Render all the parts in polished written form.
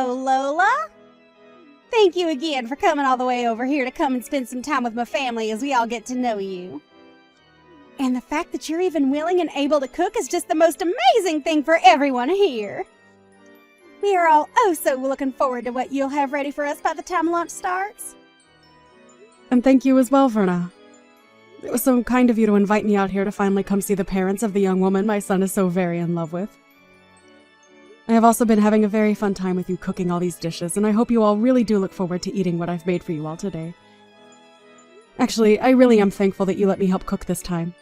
Hello, Lola. Thank you again for coming all the way over here to come and spend some time with my family as we all get to know you. And the fact that you're even willing and able to cook is just the most amazing thing for everyone here. We are all so looking forward to what you'll have ready for us by the time lunch starts. And thank you as well, Verna. It was so kind of you to invite me out here to finally come see the parents of the young woman my son is so very in love with. I have also been having a very fun time with you cooking all these dishes, and I hope you all really do look forward to eating what I've made for you all today. Actually, I really am thankful that you let me help cook this time.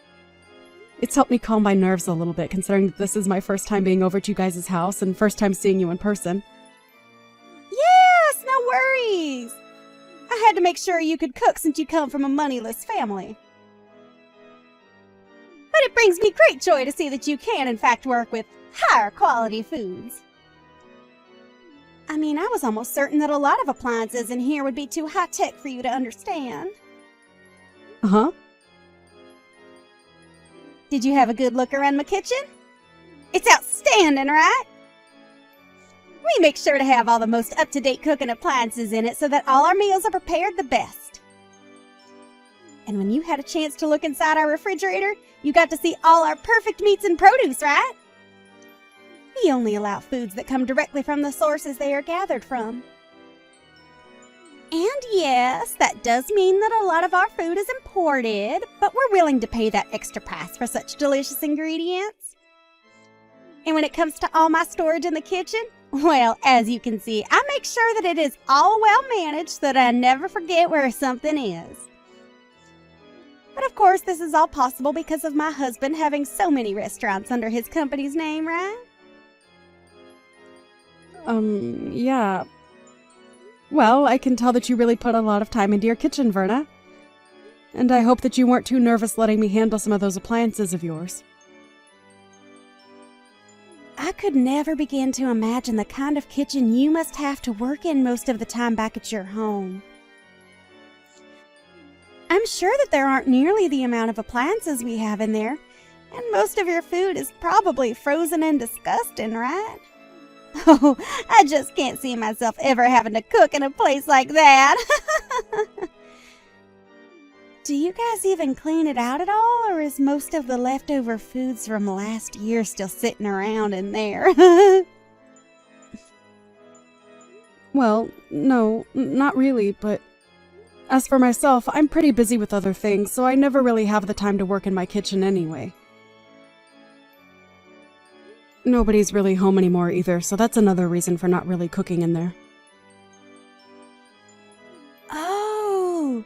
It's helped me calm my nerves a little bit, considering that this is my first time being over to you guys' house and first time seeing you in person. Yes, no worries. I had to make sure you could cook since you come from a moneyless family. But it brings me great joy to see that you can, in fact, work with higher quality foods. I mean, I was almost certain that a lot of appliances in here would be too high-tech for you to understand. Uh-huh. Did you have a good look around my kitchen? It's outstanding, right? We make sure to have all the most up-to-date cooking appliances in it so that all our meals are prepared the best. And when you had a chance to look inside our refrigerator, you got to see all our perfect meats and produce, right? We only allow foods that come directly from the sources they are gathered from. And yes, that does mean that a lot of our food is imported, but we're willing to pay that extra price for such delicious ingredients. And when it comes to all my storage in the kitchen, well, as you can see, I make sure that it is all well managed so that I never forget where something is. But of course, this is all possible because of my husband having so many restaurants under his company's name, right? Yeah. Well, I can tell that you really put a lot of time into your kitchen, Verna. And I hope that you weren't too nervous letting me handle some of those appliances of yours. I could never begin to imagine the kind of kitchen you must have to work in most of the time back at your home. I'm sure that there aren't nearly the amount of appliances we have in there, and most of your food is probably frozen and disgusting, right? Oh, I just can't see myself ever having to cook in a place like that. Do you guys even clean it out at all, or is most of the leftover foods from last year still sitting around in there? Well, no, not really, but as for myself, I'm pretty busy with other things, so I never really have the time to work in my kitchen anyway. Nobody's really home anymore either, so that's another reason for not really cooking in there. Oh,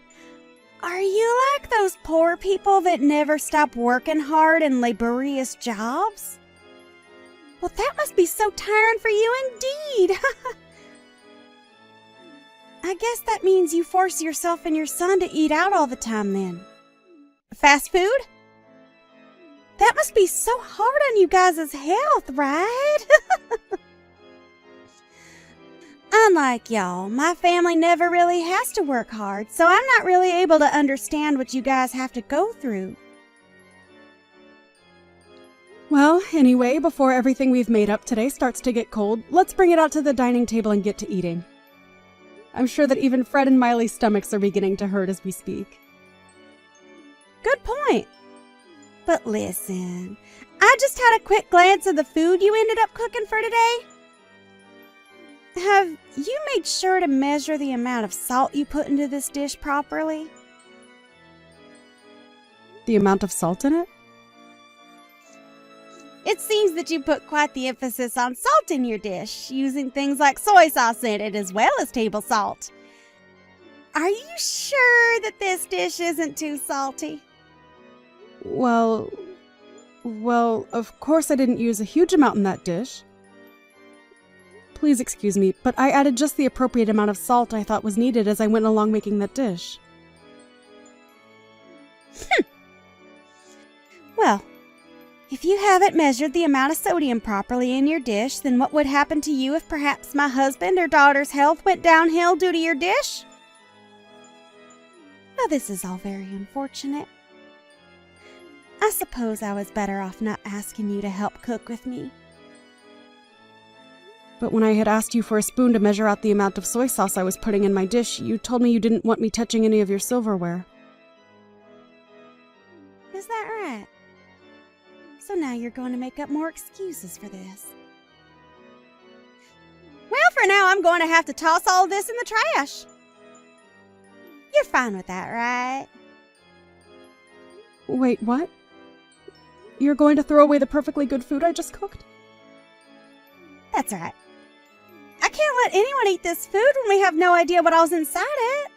are you like those poor people that never stop working hard in laborious jobs? Well, that must be so tiring for you indeed. I guess that means you force yourself and your son to eat out all the time then. Fast food? That must be so hard on you guys' health, right? Unlike y'all, my family never really has to work hard, so I'm not really able to understand what you guys have to go through. Well, anyway, before everything we've made up today starts to get cold, let's bring it out to the dining table and get to eating. I'm sure that even Fred and Miley's stomachs are beginning to hurt as we speak. Good point. But listen, I just had a quick glance at the food you ended up cooking for today. Have you made sure to measure the amount of salt you put into this dish properly? The amount of salt in it? It seems that you put quite the emphasis on salt in your dish, using things like soy sauce in it as well as table salt. Are you sure that this dish isn't too salty? Well, of course I didn't use a huge amount in that dish. Please excuse me, but I added just the appropriate amount of salt I thought was needed as I went along making that dish. Well, if you haven't measured the amount of sodium properly in your dish, then what would happen to you if perhaps my husband or daughter's health went downhill due to your dish? Now, this is all very unfortunate. I suppose I was better off not asking you to help cook with me. But when I had asked you for a spoon to measure out the amount of soy sauce I was putting in my dish, you told me you didn't want me touching any of your silverware. Is that right? So now you're going to make up more excuses for this. Well, for now, I'm going to have to toss all this in the trash. You're fine with that, right? Wait, what? You're going to throw away the perfectly good food I just cooked? That's right. I can't let anyone eat this food when we have no idea what all's inside it.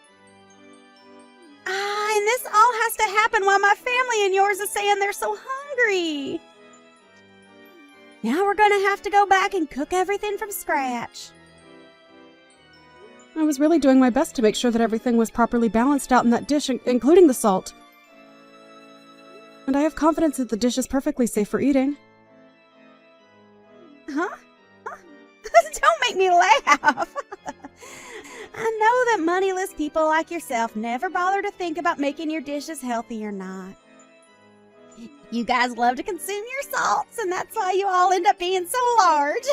And this all has to happen while my family and yours is saying they're so hungry. Now we're going to have to go back and cook everything from scratch. I was really doing my best to make sure that everything was properly balanced out in that dish, including the salt. And I have confidence that the dish is perfectly safe for eating. Huh? Don't make me laugh. I know that moneyless people like yourself never bother to think about making your dishes healthy or not. You guys love to consume your salts, and that's why you all end up being so large.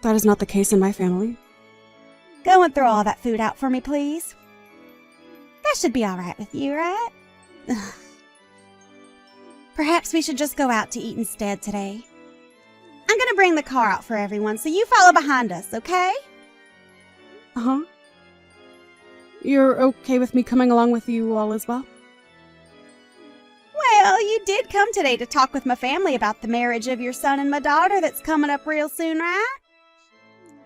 That is not the case in my family. Go and throw all that food out for me, please. That should be all right with you, right? Perhaps we should just go out to eat instead today. I'm going to bring the car out for everyone, so you follow behind us, okay? Uh-huh. You're okay with me coming along with you all as well? Well, you did come today to talk with my family about the marriage of your son and my daughter that's coming up real soon, right?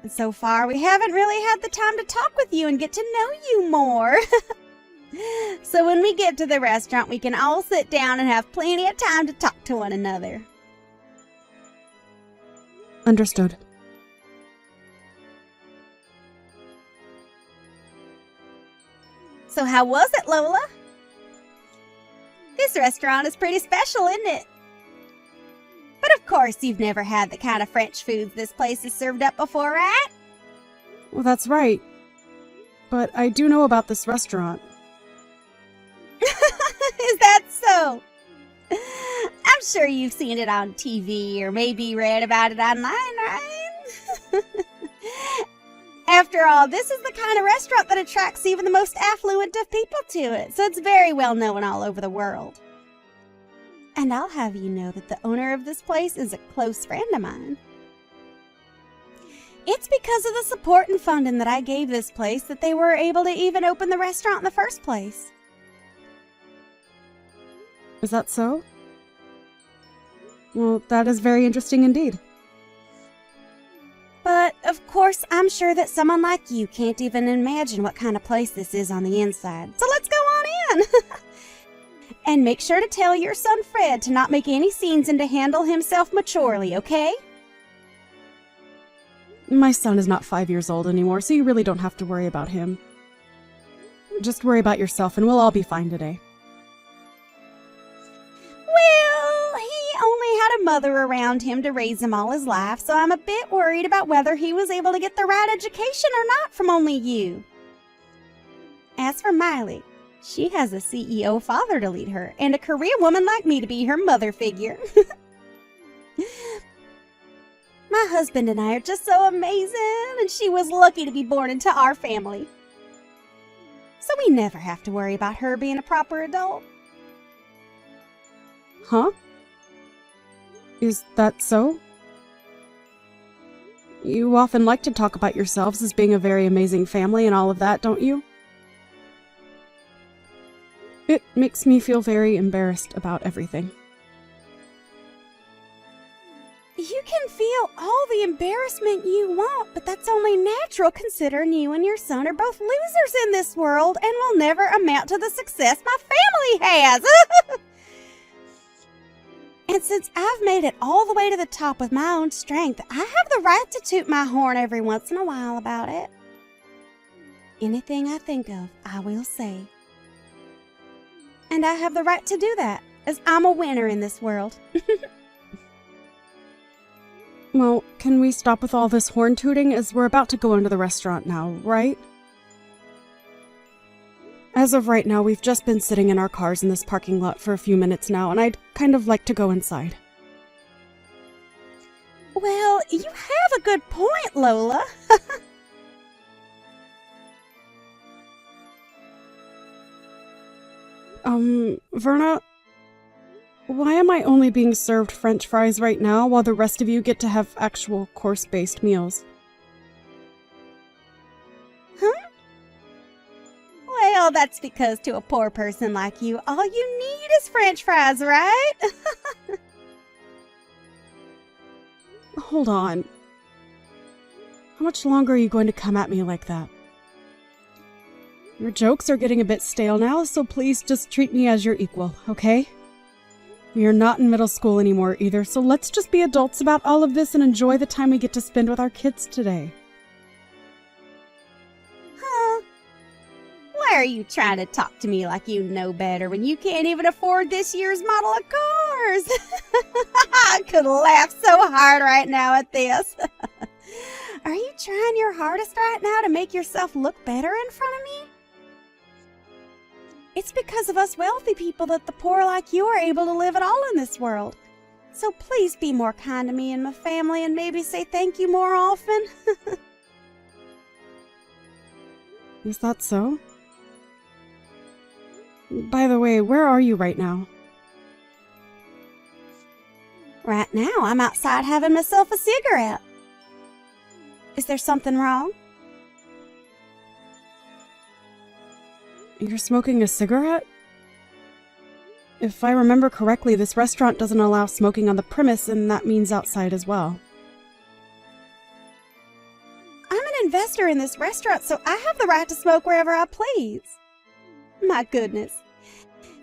And so far, we haven't really had the time to talk with you and get to know you more. So when we get to the restaurant, we can all sit down and have plenty of time to talk to one another. Understood. So how was it, Lola? This restaurant is pretty special, isn't it? But of course, you've never had the kind of French foods this place has served up before, right? Well, that's right. But I do know about this restaurant. Is that so? I'm sure you've seen it on TV or maybe read about it online, right? After all, this is the kind of restaurant that attracts even the most affluent of people to it, so it's very well known all over the world. And I'll have you know that the owner of this place is a close friend of mine. It's because of the support and funding that I gave this place that they were able to even open the restaurant in the first place. Is that so? Well, that is very interesting indeed. But, of course, I'm sure that someone like you can't even imagine what kind of place this is on the inside. So let's go on in! And make sure to tell your son Fred to not make any scenes and to handle himself maturely, okay? My son is not 5 years old anymore, so you really don't have to worry about him. Just worry about yourself and we'll all be fine today. Well, he only had a mother around him to raise him all his life, so I'm a bit worried about whether he was able to get the right education or not from only you. As for Miley, she has a CEO father to lead her, and a career woman like me to be her mother figure. My husband and I are just so amazing, and she was lucky to be born into our family. So we never have to worry about her being a proper adult. Huh? Is that so? You often like to talk about yourselves as being a very amazing family and all of that, don't you? It makes me feel very embarrassed about everything. You can feel all the embarrassment you want, but that's only natural considering you and your son are both losers in this world and will never amount to the success my family has. And since I've made it all the way to the top with my own strength, I have the right to toot my horn every once in a while about it. Anything I think of, I will say. And I have the right to do that, as I'm a winner in this world. Well, can we stop with all this horn tooting as we're about to go into the restaurant now, right? As of right now, we've just been sitting in our cars in this parking lot for a few minutes now, and I'd kind of like to go inside. Well, you have a good point, Lola. Verna, why am I only being served French fries right now while the rest of you get to have actual course-based meals? Huh? Well, that's because to a poor person like you, all you need is French fries, right? Hold on. How much longer are you going to come at me like that? Your jokes are getting a bit stale now, so please just treat me as your equal, okay? We are not in middle school anymore either, so let's just be adults about all of this and enjoy the time we get to spend with our kids today. Huh? Why are you trying to talk to me like you know better when you can't even afford this year's model of cars? I could laugh so hard right now at this. Are you trying your hardest right now to make yourself look better in front of me? It's because of us wealthy people that the poor like you are able to live at all in this world. So please be more kind to me and my family and maybe say thank you more often. Is that so? By the way, where are you right now? Right now, I'm outside having myself a cigarette. Is there something wrong? You're smoking a cigarette? If I remember correctly, this restaurant doesn't allow smoking on the premise, and that means outside as well. I'm an investor in this restaurant, so I have the right to smoke wherever I please. My goodness.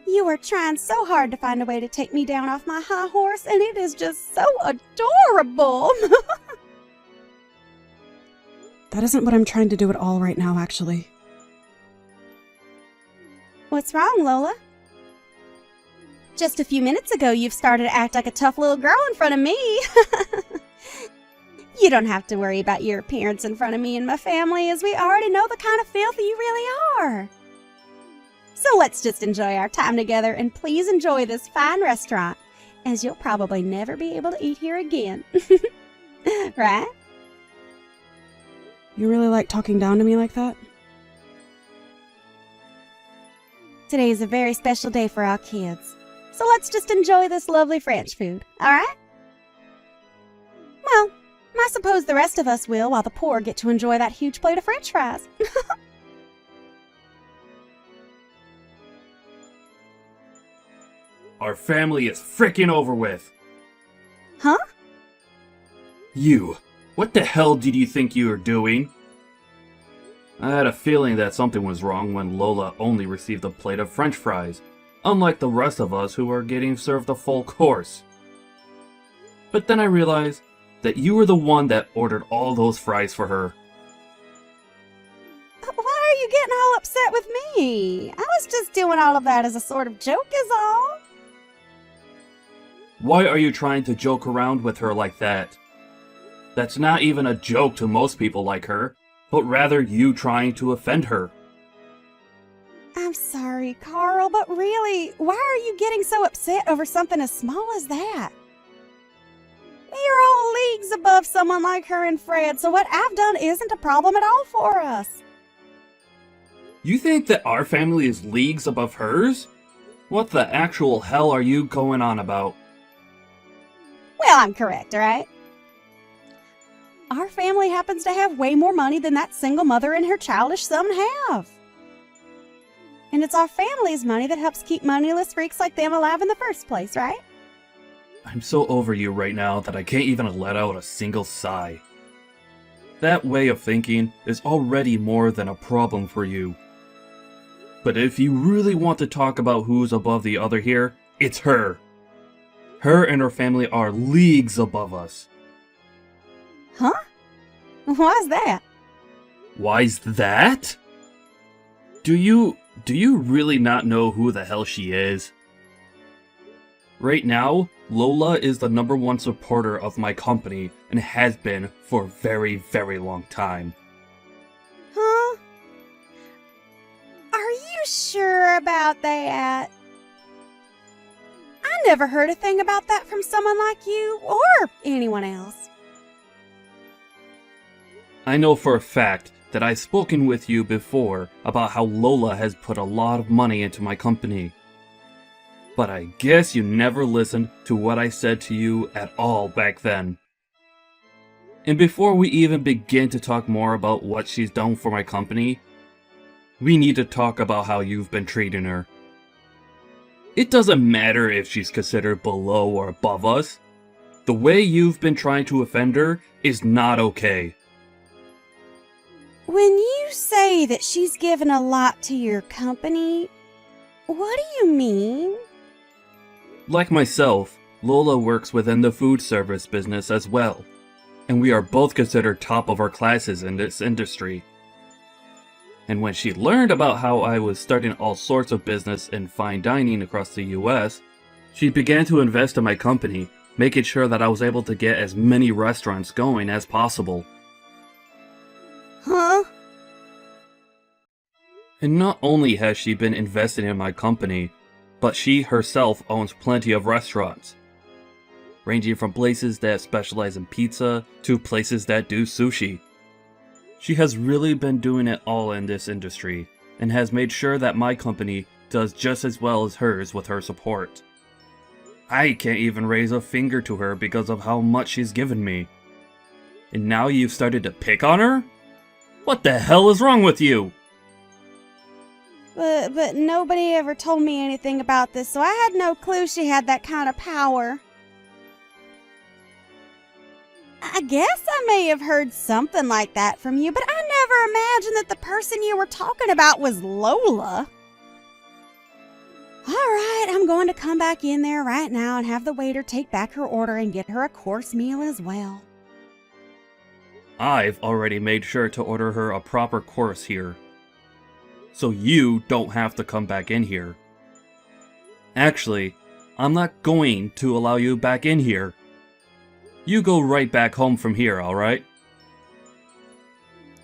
You are trying so hard to find a way to take me down off my high horse, and it is just so adorable. That isn't what I'm trying to do at all right now, actually. What's wrong, Lola? Just a few minutes ago, you've started to act like a tough little girl in front of me. You don't have to worry about your appearance in front of me and my family, as we already know the kind of filth you really are. So let's just enjoy our time together, and please enjoy this fine restaurant, as you'll probably never be able to eat here again. Right? You really like talking down to me like that? Today is a very special day for our kids, so let's just enjoy this lovely French food, all right? Well, I suppose the rest of us will, while the poor get to enjoy that huge plate of French fries. Our family is frickin' over with. Huh? You. What the hell did you think you were doing? I had a feeling that something was wrong when Lola only received a plate of French fries, unlike the rest of us who are getting served a full course. But then I realized that you were the one that ordered all those fries for her. Why are you getting all upset with me? I was just doing all of that as a sort of joke is all. Why are you trying to joke around with her like that? That's not even a joke to most people like her, but rather you trying to offend her. I'm sorry, Carl, but really, why are you getting so upset over something as small as that? You're all leagues above someone like her and Fred, so what I've done isn't a problem at all for us. You think that our family is leagues above hers? What the actual hell are you going on about? Well, I'm correct, right? Our family happens to have way more money than that single mother and her childish son have. And it's our family's money that helps keep moneyless freaks like them alive in the first place, right? I'm so over you right now that I can't even let out a single sigh. That way of thinking is already more than a problem for you. But if you really want to talk about who's above the other here, it's her. Her and her family are leagues above us. Huh? Why's that? Why's that? Do you really not know who the hell she is? Right now, Lola is the #1 supporter of my company and has been for a very, very long time. Huh? Are you sure about that? I never heard a thing about that from someone like you or anyone else. I know for a fact that I've spoken with you before about how Lola has put a lot of money into my company. But I guess you never listened to what I said to you at all back then. And before we even begin to talk more about what she's done for my company, we need to talk about how you've been treating her. It doesn't matter if she's considered below or above us. The way you've been trying to offend her is not okay. When you say that she's given a lot to your company, what do you mean? Like myself, Lola works within the food service business as well, and we are both considered top of our classes in this industry. And when she learned about how I was starting all sorts of business in fine dining across the US, she began to invest in my company, making sure that I was able to get as many restaurants going as possible. Huh? And not only has she been investing in my company, but she herself owns plenty of restaurants, ranging from places that specialize in pizza to places that do sushi. She has really been doing it all in this industry, and has made sure that my company does just as well as hers with her support. I can't even raise a finger to her because of how much she's given me. And now you've started to pick on her? What the hell is wrong with you? But nobody ever told me anything about this, so I had no clue she had that kind of power. I guess I may have heard something like that from you, but I never imagined that the person you were talking about was Lola. All right, I'm going to come back in there right now and have the waiter take back her order and get her a course meal as well. I've already made sure to order her a proper course here, so you don't have to come back in here. Actually, I'm not going to allow you back in here. You go right back home from here, alright?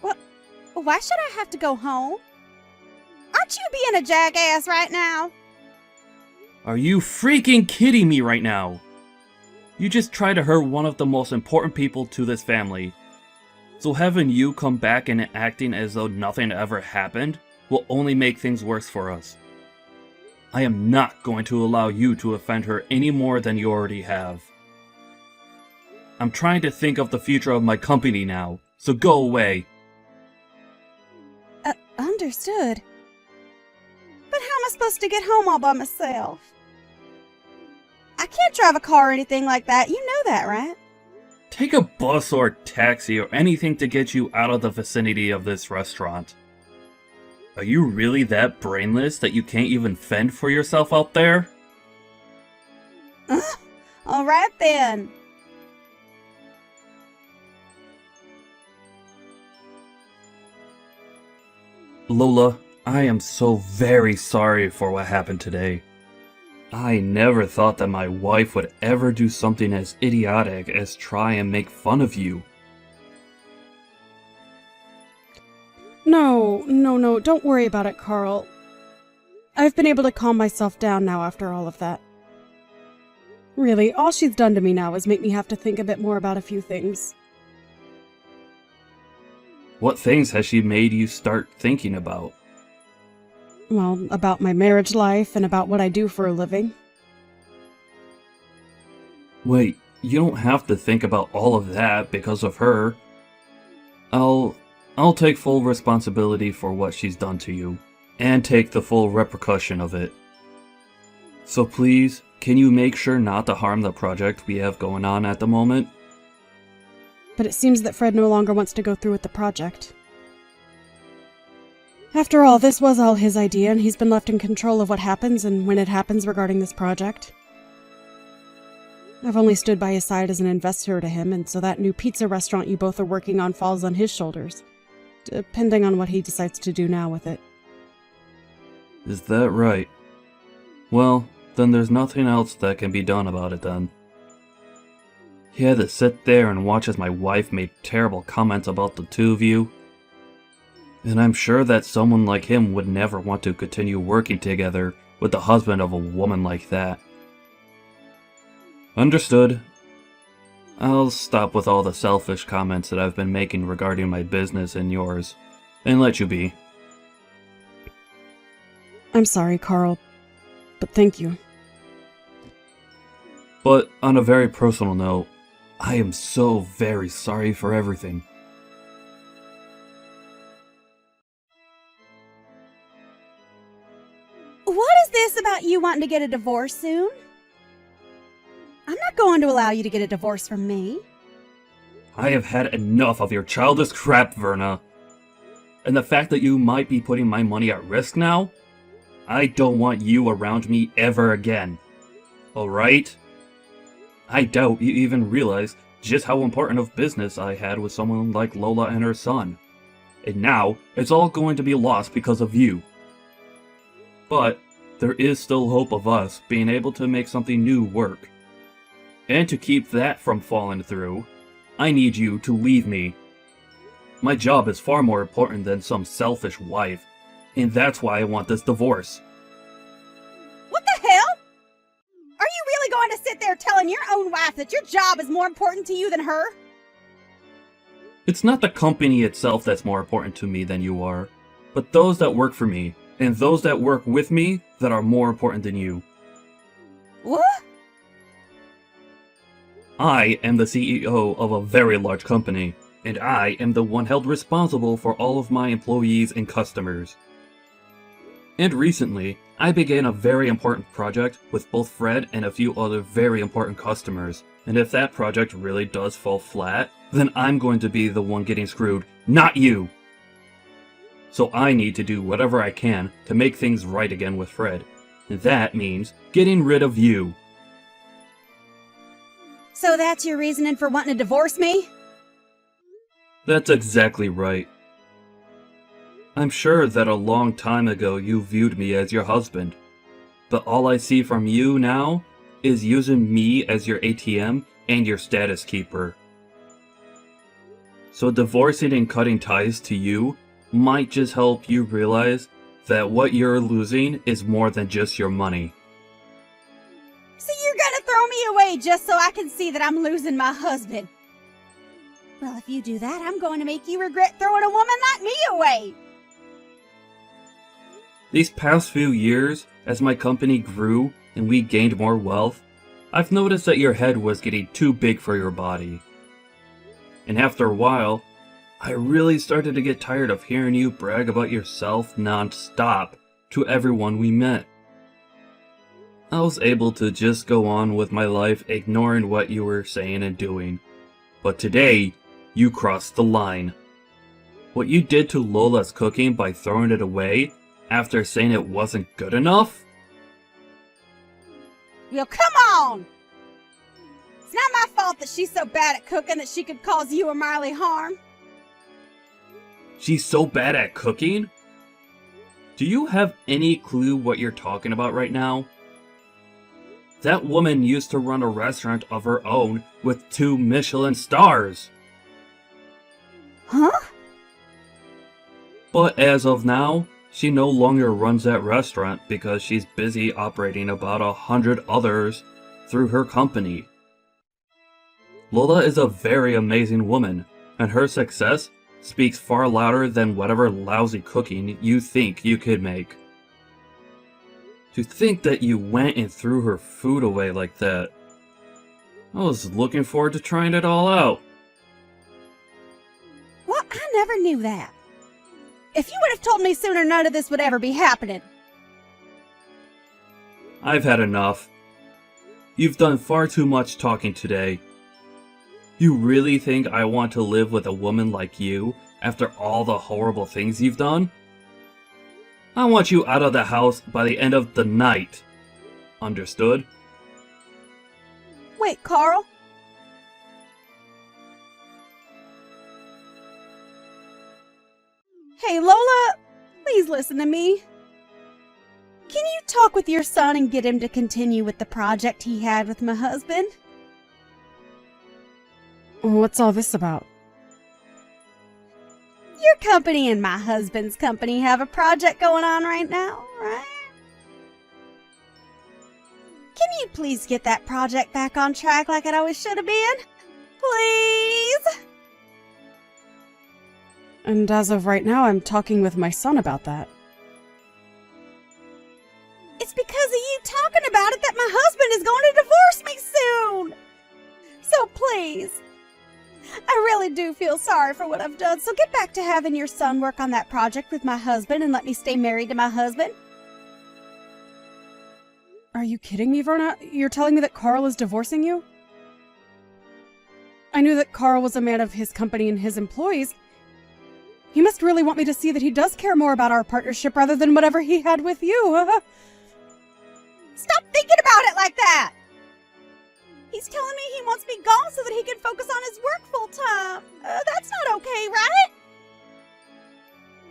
What? Why should I have to go home? Aren't you being a jackass right now? Are you freaking kidding me right now? You just tried to hurt one of the most important people to this family. So having you come back and acting as though nothing ever happened will only make things worse for us. I am not going to allow you to offend her any more than you already have. I'm trying to think of the future of my company now, so go away. Understood. But how am I supposed to get home all by myself? I can't drive a car or anything like that. You know that, right? Take a bus or a taxi or anything to get you out of the vicinity of this restaurant. Are you really that brainless that you can't even fend for yourself out there? All right then. Lola, I am so very sorry for what happened today. I never thought that my wife would ever do something as idiotic as try and make fun of you. No, don't worry about it, Carl. I've been able to calm myself down now after all of that. Really, all she's done to me now is make me have to think a bit more about a few things. What things has she made you start thinking about? Well, about my marriage life and about what I do for a living. Wait, you don't have to think about all of that because of her. I'll take full responsibility for what she's done to you, and take the full repercussion of it. So please, can you make sure not to harm the project we have going on at the moment? But it seems that Fred no longer wants to go through with the project. After all, this was all his idea, and he's been left in control of what happens and when it happens regarding this project. I've only stood by his side as an investor to him, and so that new pizza restaurant you both are working on falls on his shoulders, depending on what he decides to do now with it. Is that right? Well, then there's nothing else that can be done about it then. He had to sit there and watch as my wife made terrible comments about the two of you. And I'm sure that someone like him would never want to continue working together with the husband of a woman like that. Understood. I'll stop with all the selfish comments that I've been making regarding my business and yours, and let you be. I'm sorry, Carl, but thank you. But on a very personal note, I am so very sorry for everything. What is this about you wanting to get a divorce soon? I'm not going to allow you to get a divorce from me. I have had enough of your childish crap, Verna. And the fact that you might be putting my money at risk now? I don't want you around me ever again. Alright? I doubt you even realize just how important of business I had with someone like Lola and her son. And now, it's all going to be lost because of you. But, there is still hope of us being able to make something new work. And to keep that from falling through, I need you to leave me. My job is far more important than some selfish wife, and that's why I want this divorce. What the hell? Are you really going to sit there telling your own wife that your job is more important to you than her? It's not the company itself that's more important to me than you are, but those that work for me, and those that work with me that are more important than you. What? I am the CEO of a very large company, and I am the one held responsible for all of my employees and customers. And recently, I began a very important project with both Fred and a few other very important customers, and if that project really does fall flat, then I'm going to be the one getting screwed, not you! So I need to do whatever I can to make things right again with Fred, and that means getting rid of you. So that's your reasoning for wanting to divorce me? That's exactly right. I'm sure that a long time ago you viewed me as your husband, but all I see from you now is using me as your ATM and your status keeper. So divorcing and cutting ties to you might just help you realize that what you're losing is more than just your money. So you're gonna throw me away just so I can see that I'm losing my husband? Well, if you do that, I'm going to make you regret throwing a woman like me away. These past few years, as my company grew and we gained more wealth, I've noticed that your head was getting too big for your body. And after a while, I really started to get tired of hearing you brag about yourself non-stop to everyone we met. I was able to just go on with my life ignoring what you were saying and doing. But today, you crossed the line. What you did to Lola's cooking by throwing it away after saying it wasn't good enough? Well, come on! It's not my fault that she's so bad at cooking that she could cause you or Marley harm. She's so bad at cooking? Do you have any clue what you're talking about right now? That woman used to run a restaurant of her own with 2 Michelin stars. Huh? But as of now, she no longer runs that restaurant because she's busy operating about 100 others through her company. Lola is a very amazing woman, and her success speaks far louder than whatever lousy cooking you think you could make. To think that you went and threw her food away like that. I was looking forward to trying it all out. Well, I never knew that. If you would have told me sooner, none of this would ever be happening. I've had enough. You've done far too much talking today. You really think I want to live with a woman like you after all the horrible things you've done? I want you out of the house by the end of the night. Understood? Wait, Carl. Hey, Lola, please listen to me. Can you talk with your son and get him to continue with the project he had with my husband? What's all this about? Your company and my husband's company have a project going on right now, right? Can you please get that project back on track like it always should have been? Please? And as of right now, I'm talking with my son about that. It's because of you talking about it that my husband is going to divorce me soon. So please, I really do feel sorry for what I've done, so get back to having your son work on that project with my husband and let me stay married to my husband. Are you kidding me, Verna? You're telling me that Carl is divorcing you? I knew that Carl was a man of his company and his employees. He must really want me to see that he does care more about our partnership rather than whatever he had with you. Stop thinking about it like that! He's telling me he wants me gone so that he can focus on his work full time. That's not okay, right?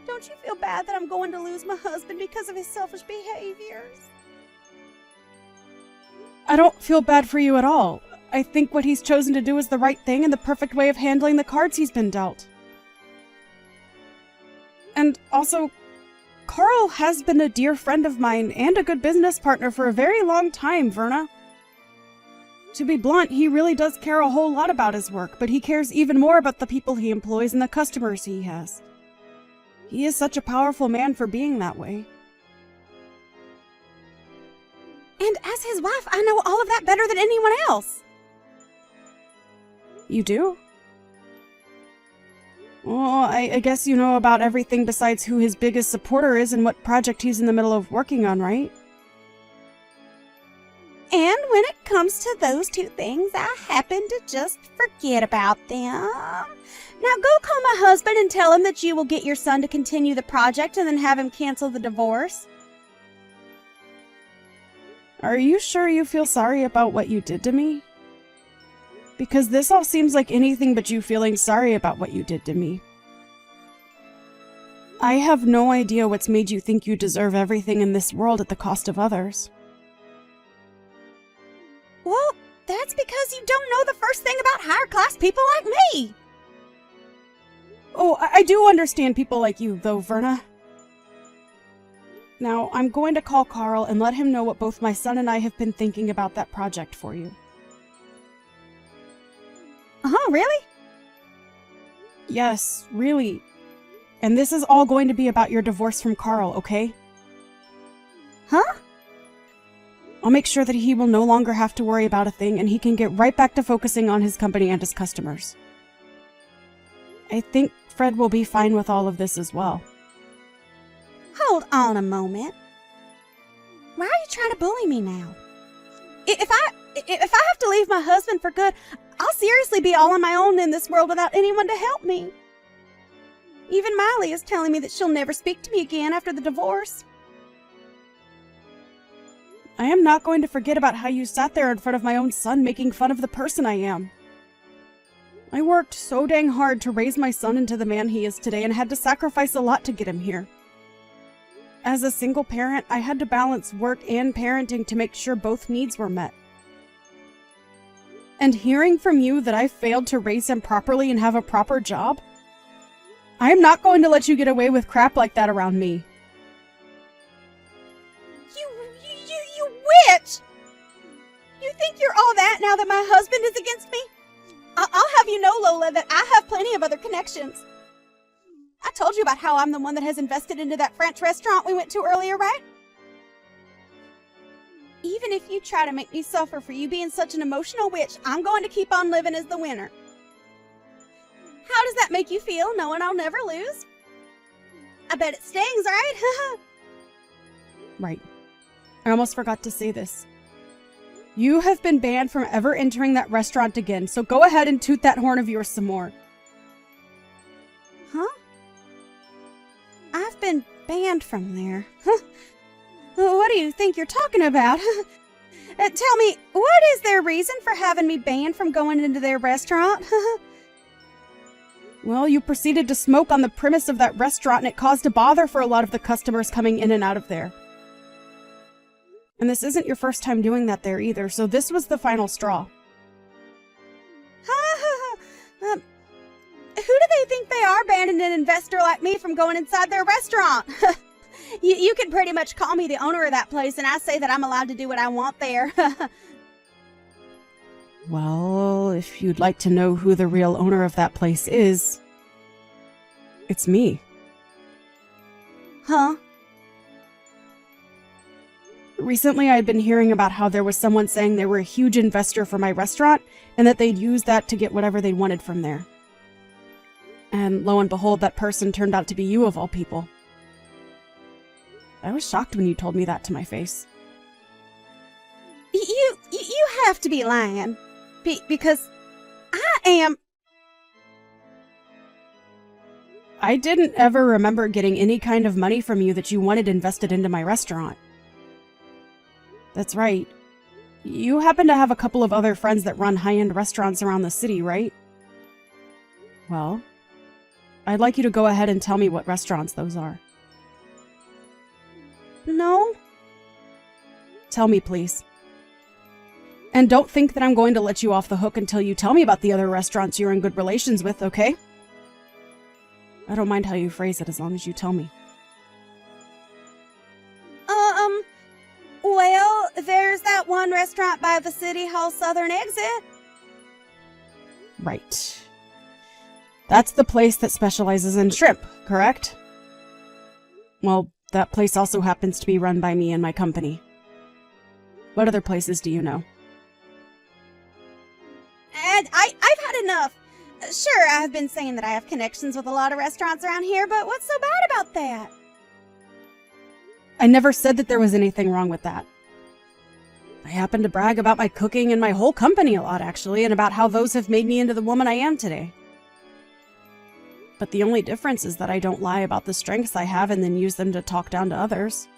Don't you feel bad that I'm going to lose my husband because of his selfish behaviors? I don't feel bad for you at all. I think what he's chosen to do is the right thing and the perfect way of handling the cards he's been dealt. And also, Carl has been a dear friend of mine and a good business partner for a very long time, Verna. To be blunt, he really does care a whole lot about his work, but he cares even more about the people he employs and the customers he has. He is such a powerful man for being that way. And as his wife, I know all of that better than anyone else. You do? Well, I guess you know about everything besides who his biggest supporter is and what project he's in the middle of working on, right? And when it comes to those two things, I happen to just forget about them. Now go call my husband and tell him that you will get your son to continue the project and then have him cancel the divorce. Are you sure you feel sorry about what you did to me? Because this all seems like anything but you feeling sorry about what you did to me. I have no idea what's made you think you deserve everything in this world at the cost of others. Well, that's because you don't know the first thing about higher class people like me. Oh, I do understand people like you, though, Verna. Now, I'm going to call Carl and let him know what both my son and I have been thinking about that project for you. Really? Yes, really. And this is all going to be about your divorce from Carl, okay? Huh? I'll make sure that he will no longer have to worry about a thing and he can get right back to focusing on his company and his customers. I think Fred will be fine with all of this as well. Hold on a moment. Why are you trying to bully me now? If I have to leave my husband for good, I'll seriously be all on my own in this world without anyone to help me. Even Miley is telling me that she'll never speak to me again after the divorce. I am not going to forget about how you sat there in front of my own son making fun of the person I am. I worked so dang hard to raise my son into the man he is today and had to sacrifice a lot to get him here. As a single parent, I had to balance work and parenting to make sure both needs were met. And hearing from you that I failed to raise him properly and have a proper job, I'm not going to let you get away with crap like that around me. You witch! You think you're all that now that my husband is against me? I'll have you know, Lola, that I have plenty of other connections. I told you about how I'm the one that has invested into that French restaurant we went to earlier, right? Even if you try to make me suffer for you being such an emotional witch, I'm going to keep on living as the winner. How does that make you feel, knowing I'll never lose? I bet it stings, right? Right. I almost forgot to say this. You have been banned from ever entering that restaurant again, so go ahead and toot that horn of yours some more. Huh? I've been banned from there. What do you think you're talking about? Tell me, what is their reason for having me banned from going into their restaurant? Well, you proceeded to smoke on the premise of that restaurant and it caused a bother for a lot of the customers coming in and out of there. And this isn't your first time doing that there either, so this was the final straw. Who do they think they are banning an investor like me from going inside their restaurant? You can pretty much call me the owner of that place, and I say that I'm allowed to do what I want there. Well, if you'd like to know who the real owner of that place is, it's me. Huh? Recently, I'd been hearing about how there was someone saying they were a huge investor for my restaurant and that they'd use that to get whatever they wanted from there. And lo and behold, that person turned out to be you of all people. I was shocked when you told me that to my face. You have to be lying. Because I am... I didn't ever remember getting any kind of money from you that you wanted invested into my restaurant. That's right. You happen to have a couple of other friends that run high-end restaurants around the city, right? Well, I'd like you to go ahead and tell me what restaurants those are. No? Tell me, please. And don't think that I'm going to let you off the hook until you tell me about the other restaurants you're in good relations with, okay? I don't mind how you phrase it as long as you tell me. Well, there's that one restaurant by the City Hall southern exit. Right. That's the place that specializes in shrimp, correct? Well, that place also happens to be run by me and my company. What other places do you know? And I've had enough. Sure, I've been saying that I have connections with a lot of restaurants around here, but what's so bad about that? I never said that there was anything wrong with that. I happen to brag about my cooking and my whole company a lot, actually, and about how those have made me into the woman I am today. But the only difference is that I don't lie about the strengths I have and then use them to talk down to others.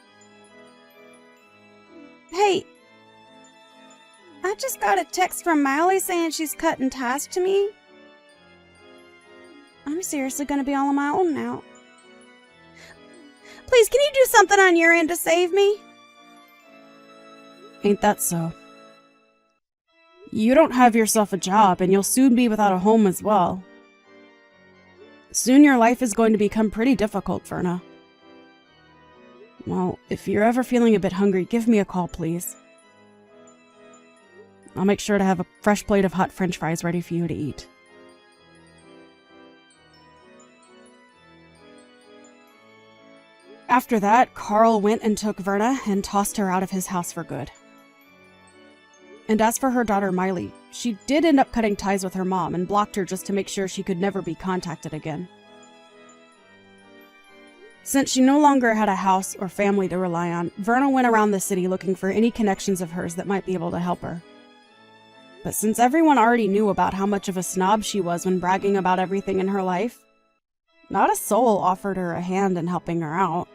Hey, I just got a text from Miley saying she's cutting ties to me. I'm seriously gonna be all on my own now. Please, can you do something on your end to save me? Ain't that so? You don't have yourself a job, and you'll soon be without a home as well. Soon your life is going to become pretty difficult, Verna. Well, if you're ever feeling a bit hungry, give me a call, please. I'll make sure to have a fresh plate of hot French fries ready for you to eat. After that, Carl went and took Verna and tossed her out of his house for good. And as for her daughter Miley, she did end up cutting ties with her mom and blocked her just to make sure she could never be contacted again. Since she no longer had a house or family to rely on, Verna went around the city looking for any connections of hers that might be able to help her. But since everyone already knew about how much of a snob she was when bragging about everything in her life, not a soul offered her a hand in helping her out.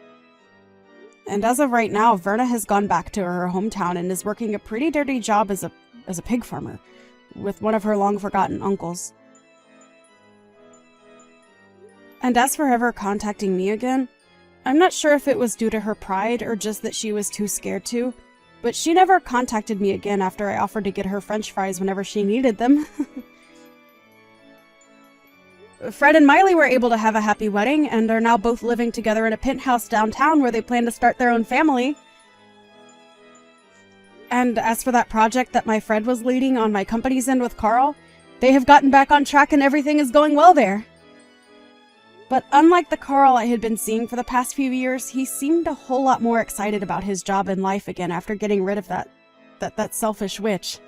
And as of right now, Verna has gone back to her hometown and is working a pretty dirty job as a pig farmer with one of her long-forgotten uncles. And as for ever contacting me again, I'm not sure if it was due to her pride or just that she was too scared to, but she never contacted me again after I offered to get her French fries whenever she needed them. Fred and Miley were able to have a happy wedding and are now both living together in a penthouse downtown where they plan to start their own family. And as for that project that my Fred was leading on my company's end with Carl, they have gotten back on track and everything is going well there. But unlike the Carl I had been seeing for the past few years, he seemed a whole lot more excited about his job in life again after getting rid of that selfish witch.